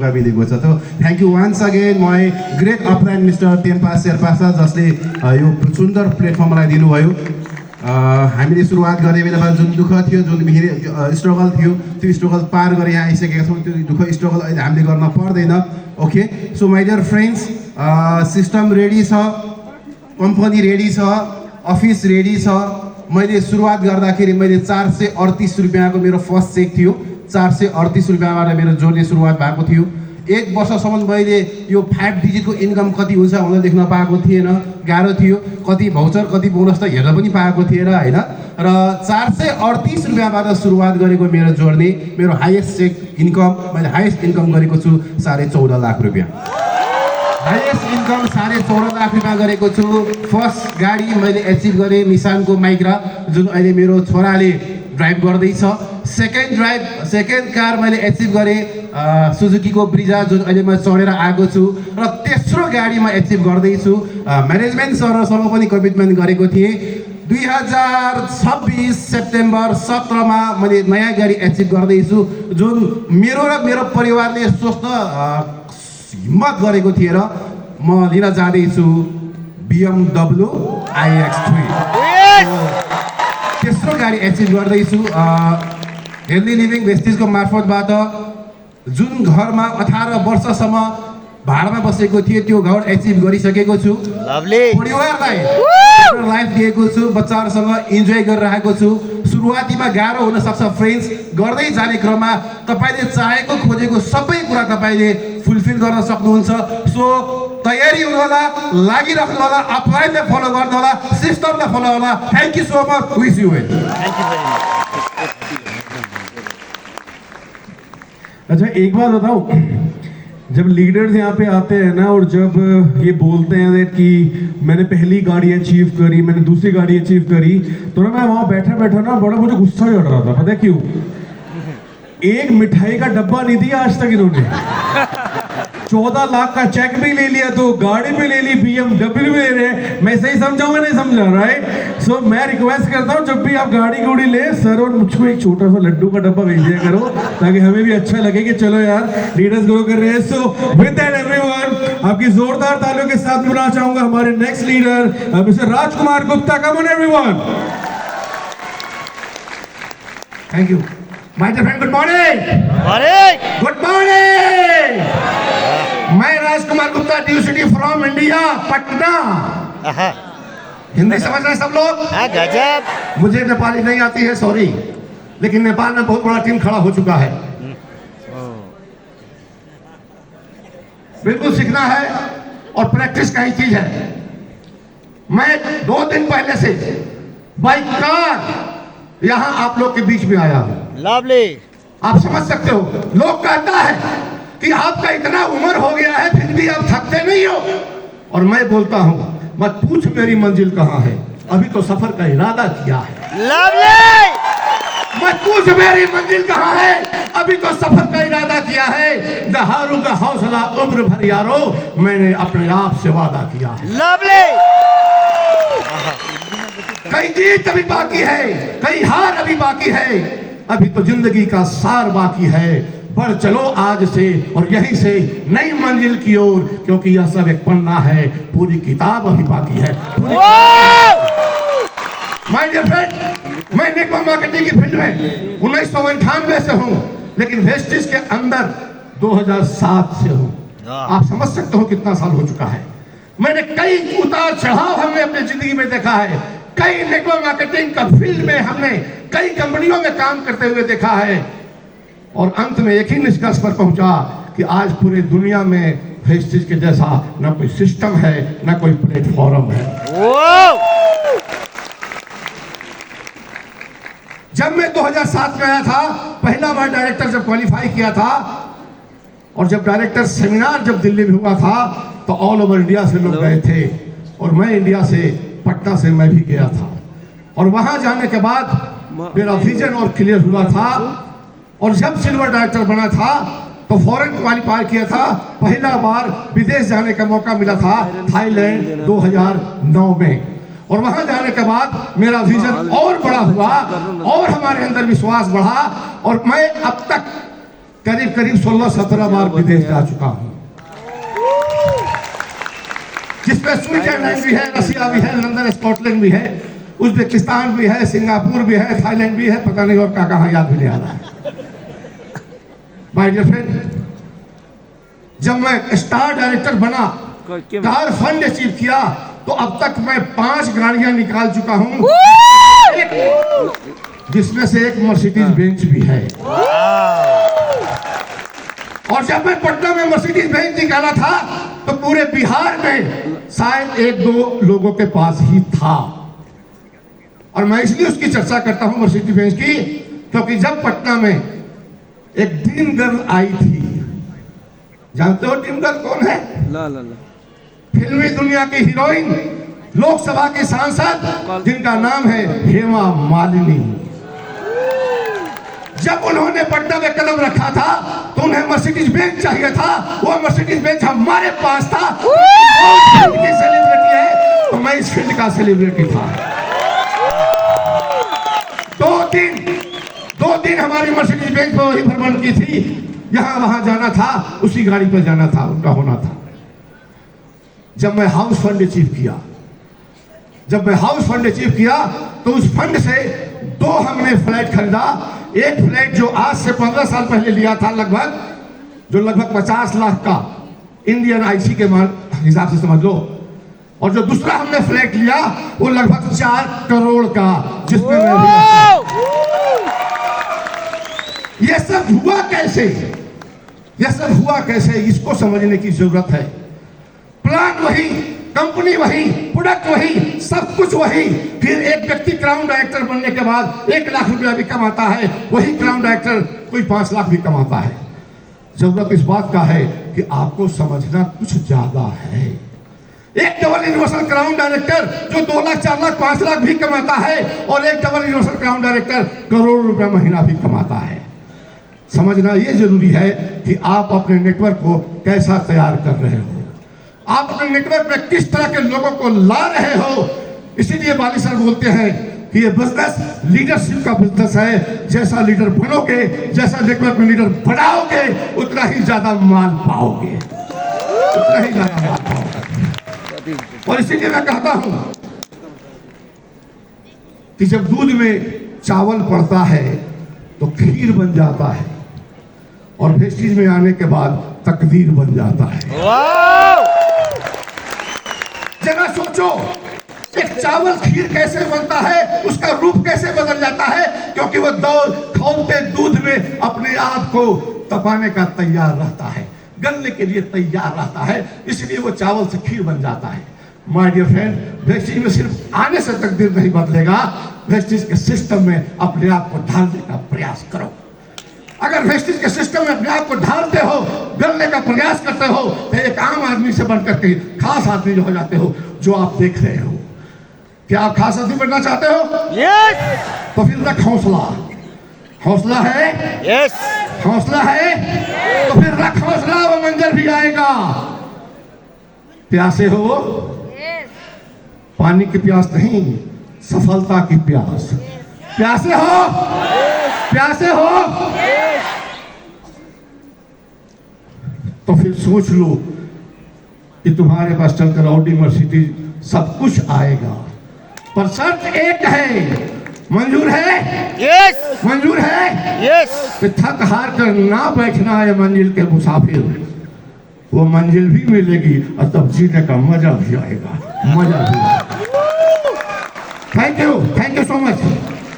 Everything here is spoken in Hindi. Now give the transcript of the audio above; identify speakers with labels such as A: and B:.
A: मिलेको छ। त thank you once again my great upline mister Tempa Sherpa sir, जसले यो सुन्दर प्लेटफर्म मलाई दिनुभयो। हामीले सुरुवात गर्ने बेलामा जुन दुःख थियो, जुन स्ट्रगल थियो, त्यो स्ट्रगल पार गरेर यहाँ आइसकेका छौँ। त्यो दुःख स्ट्रगल अहिले हामीले गर्न पर्दैन। Okay, so my dear friends, system ready छ, कम्पनी रेडी छ, अफिस रेडी छ। मैले सुरुवात गर्दाखेरि मैले 438 रुपियाँको मेरो फर्स्ट चेक थियो। 438 रुपियाँबाट मेरो जोड्ने सुरुवात भएको थियो। एक वर्षसम्म मैले यो 5 डिजिटको इन्कम कति हुन्छ भनेर देख्न पाएको थिएन, गाह्रो थियो। कति भाउचर कति बोनस त हेर्न पनि पाएको थिएन होइन। र 438 रुपियाँबाट सुरुवात गरेको मेरो जोड्ने, मेरो हाइएस्ट चेक इन्कम, मैले हाइएस्ट इन्कम गरेको छु 14.5 लाख रुपियाँ। हाइएस्ट इन्कम 14.5 लाख रुपियाँ गरेको छु। फर्स्ट गाडी मैले एचिभ गरेँ निसानको माइक्रा, जुन अहिले मेरो छोराले ड्राइभ गर्दैछ। सेकेन्ड कार मैले एचिभ गरेँ सुजुकीको ब्रिजा, जुन अहिले म चढेर आएको छु। र तेस्रो गाडी म एचिभ गर्दैछु। म्यानेजमेन्ट सरसँग पनि कमिटमेन्ट गरेको थिएँ। 2026 सेप्टेम्बर 17 मा मैले नयाँ गाडी एचिभ गर्दैछु, जुन मेरो र मेरो परिवारले सोच्न हिम्मत गरेको थिएँ। र म लिन जाँदैछु BMW iX3। तेस्रो गाडी एचिभ गर्दैछु। हेल्दी लिभिङ भेस्टिजको मार्फतबाट जुन घरमा 18 वर्षसम्म भाडामा बसेको थिएँ, त्यो घर एचिभ गरिसकेको छु। परिवारलाई लाइफ दिएको छु, बच्चाहरूसँग इन्जोय गरिरहेको छु। सुरुवातीमा गाह्रो हुन सक्छ फ्रेन्ड्स, गर्दै जाने क्रममा तपाईँले चाहेको खोजेको सबै कुरा तपाईँले फुलफिल गर्न सक्नुहुन्छ। सो तयारी हुनु होला, लागिराख्नु होला, अपलाइनलाई फलो गर्नु होला, सिस्टमलाई फलो होला। Thank you so much, wish you well.
B: अच्छा, एक बात बताओ, जब लीडर्स यहाँ पे आते हैं ना और जब ये बोलते हैं कि मैंने पहली गाड़ी अचीव करी, मैंने दूसरी गाड़ी अचीव करी, तो ना मैं वहाँ बैठा बैठा ना बड़ा मुझे गुस्सा चढ़ रहा था। पता है क्यों? एक मिठाई का डब्बा नहीं दिया आज तक इन्होंने। 14 लाख का चेक भी ले लिया, तो गाड़ी भी ले ली, BMW ले रहे। मैं सही समझाऊंगा नहीं समझा, राइट? सो मैं रिक्वेस्ट करता हूँ, जब भी आप गाड़ी गुड़ी ले सर, और मुझको एक छोटा सा लड्डू का डब्बा भेज दिया करो, ताकि हमें भी अच्छा लगे कि चलो यार लीडर्स ग्रो कर रहे हैं। सो विद दैट एवरीवन, आपकी जोरदार तालियों के साथ बुलाना चाहूंगा हमारे next leader mister Rajkumar Gupta. Come on everyone.
A: Thank you my dear friend, good morning. Good morning. मैं Rajkumar Gupta, due city from India, Patna. Hindi समझ रहे हैं सब लोग?
C: गजब।
A: मुझे नेपाली नहीं आती है, सॉरी, लेकिन नेपाल में बहुत बड़ा टीम खड़ा हो चुका है। बिल्कुल सीखना है और प्रैक्टिस का ही चीज है। मैं 2 दिन पहले से बाइक कार यहाँ आप लोग के बीच में आया हूँ।
C: लवली।
A: आप समझ सकते हो, लोग कहता है कि आपका इतना उम्र हो गया है फिर भी आप थकते नहीं हो। और मैं बोलता हूँ, मत पूछ मेरी मंजिल कहाँ है, अभी तो सफर का इरादा किया है।
C: लवली।
A: मत पूछ मेरी मंजिल कहाँ है, अभी तो सफर का इरादा किया है। दहारों का हौसला उम्र भर यारो, मैंने अपने आप से वादा किया है।
C: लवली।
A: कई जीत अभी बाकी है, कई हार अभी बाकी है, अभी तो जिंदगी का सार बाकी है। बढ़ चलो आज से और यहीं से नई मंजिल की ओर, क्योंकि यह सब एक पन्ना है, पूरी किताब अभी बाकी है। माय डियर फ्रेंड, मैं नेटवर्क मार्केटिंग की फील्ड में 1998 से हूँ, लेकिन वेस्टिज के अंदर 2007 से हूँ। आप समझ सकते हो कितना साल हो चुका है। मैंने कई उतार चढ़ाव हमने अपनी जिंदगी में देखा है। कई नेटवर्क मार्केटिंग का फील्ड में हमने कई कंपनियों में काम करते हुए देखा है, और अंत में एक ही निष्कर्ष पर पहुंचा कि आज पूरी दुनिया में वेस्टिज के जैसा ना कोई सिस्टम है, ना कोई प्लेटफॉर्म है। जब मैं 2007 में आया था, पहला बार डायरेक्टर जब क्वालिफाई किया था, और जब डायरेक्टर सेमिनार जब दिल्ली में हुआ था, तो ऑल ओवर इंडिया से लोग गए थे, और मैं इंडिया से, पटना से मैं भी गया था। और वहां जाने के बाद मेरा विजन और क्लियर हुआ था, और जब सिल्वर डायरेक्टर बना था तो फॉरेन क्वालिफाई किया था। पहला बार विदेश जाने का मौका मिला था, थाईलैंड 2009 में। और वहां जाने के बाद मेरा विजन और बड़ा हुआ, और हमारे अंदर विश्वास बढ़ा, और मैं अब तक
D: करीब करीब 16-17 बार विदेश जा चुका हूं, जिसमें स्विट्जरलैंड भी है, रसिया भी है, लंदन स्कॉटलैंड भी है, उज्बेकिस्तान भी है, सिंगापुर भी है, थाईलैंड भी है, पता नहीं और कहाँ याद भी नहीं आ रहा है। माय डियर फ्रेंड, जब मैं स्टार डायरेक्टर बना, कार फंड अचीव किया, तो अब तक मैं 5 गाड़ियां निकाल चुका हूं, जिसमें से एक मर्सिडीज बेंच भी है। और जब मैं पटना में मर्सिडीज बेंच निकाला था तो पूरे बिहार में शायद 1-2 लोगों के पास ही था। और मैं इसलिए उसकी चर्चा करता हूं मर्सिडीज बेंच की, क्योंकि जब पटना में एक ड्रीम गर्ल आई थी, जानते हो ड्रीम गर्ल कौन है?
C: ला ला ला
D: फिल्मी दुनिया की हीरोइन, लोकसभा की सांसद, जिनका नाम है हेमा मालिनी। जब उन्होंने पटना में कदम रखा था तो उन्हें मर्सिडीज बेंच चाहिए था, वो मर्सिडीज बेंच हमारे पास था। फील्ड की सेलिब्रिटी है तो मैं इस फील्ड का सेलिब्रिटी था। 2 दिन हमारी मर्सिडीज बेंच पर वही भ्रमण की थी, यहां वहां जाना था, उसी गाड़ी पर जाना था, उनका होना था। जब मैं हाउस फंड अचीव किया तो उस फंड से 2 हमने फ्लैट खरीदा। एक फ्लैट जो आज से 15 साल पहले लिया था, लगभग 50 लाख का, इंडियन आईसी के हिसाब से समझ लो, और जो दूसरा हमने फ्लैट लिया वो लगभग 4 करोड़ का, जिसमें मैं भी ये सब हुआ कैसे, इसको समझने की जरूरत है। प्लान वही, कंपनी वही, प्रोडक्ट वही, सब कुछ वही। फिर एक व्यक्ति क्राउन डायरेक्टर बनने के बाद 1 लाख रुपया भी कमाता है, वही क्राउन डायरेक्टर कोई 5 लाख भी कमाता है। जरूरत इस बात का है कि आपको समझना कुछ ज्यादा है। एक डबल यूनिवर्सल क्राउन डायरेक्टर जो 2 लाख, 4 लाख, 5 लाख भी कमाता है, और एक double universal crown director crore रुपया महीना भी कमाता है। समझना यह जरूरी है कि आप अपने नेटवर्क को कैसा तैयार कर रहे हो, आप अपने नेटवर्क में किस तरह के लोगों को ला रहे हो। इसीलिए बाली सर बोलते हैं कि ये बिजनेस लीडरशिप का बिजनेस है। जैसा लीडर बनोगे, जैसा नेटवर्क में लीडर बढ़ाओगे, उतना ही ज्यादा माल पाओगे, और इसीलिए मैं कहता हूं कि जब दूध में चावल पड़ता है तो खीर बन जाता है, और वेस्टीज में आने के बाद तकदीर बन जाता है। जरा सोचो, एक चावल खीर कैसे बनता है, उसका रूप कैसे बदल जाता है, क्योंकि वो खौलते दूध में अपने आप को तपाने का तैयार रहता है, गलने के लिए तैयार रहता है, इसलिए वो चावल से खीर बन जाता है। माय डियर फ्रेंड, वेस्टीज में सिर्फ आने से तकदीर नहीं बदलेगा, वेस्टीज के सिस्टम में अपने आप को ढालने का प्रयास करो। अगर वेस्टीज के सिस्टम में अपने आप को ढालते हो, गलने का प्रयास करते हो, तो एक आम आदमी से बनकर के खास आदमी जो हो जाते हो, जो आप देख रहे हो। क्या आप खास आदमी बनना चाहते हो?
C: यस
D: तो फिर रख हौसला है,
C: यस
D: हौसला है, तो फिर रख हौसला, वो मंजर भी आएगा। प्यासे हो, पानी की प्यास नहीं, सफलता की प्यास। प्यासे हो, तो फिर सोच लो कि तुम्हारे पास चलकर ऑडी, मर्सिडीज सब कुछ आएगा, पर शर्त एक है। मंजूर है?
C: यस
D: मंजूर है?
C: यस
D: कि थक हार कर ना बैठना है मंजिल के मुसाफिर, वो मंजिल भी मिलेगी और तब जीने का मजा भी आएगा, थैंक यू सो मच।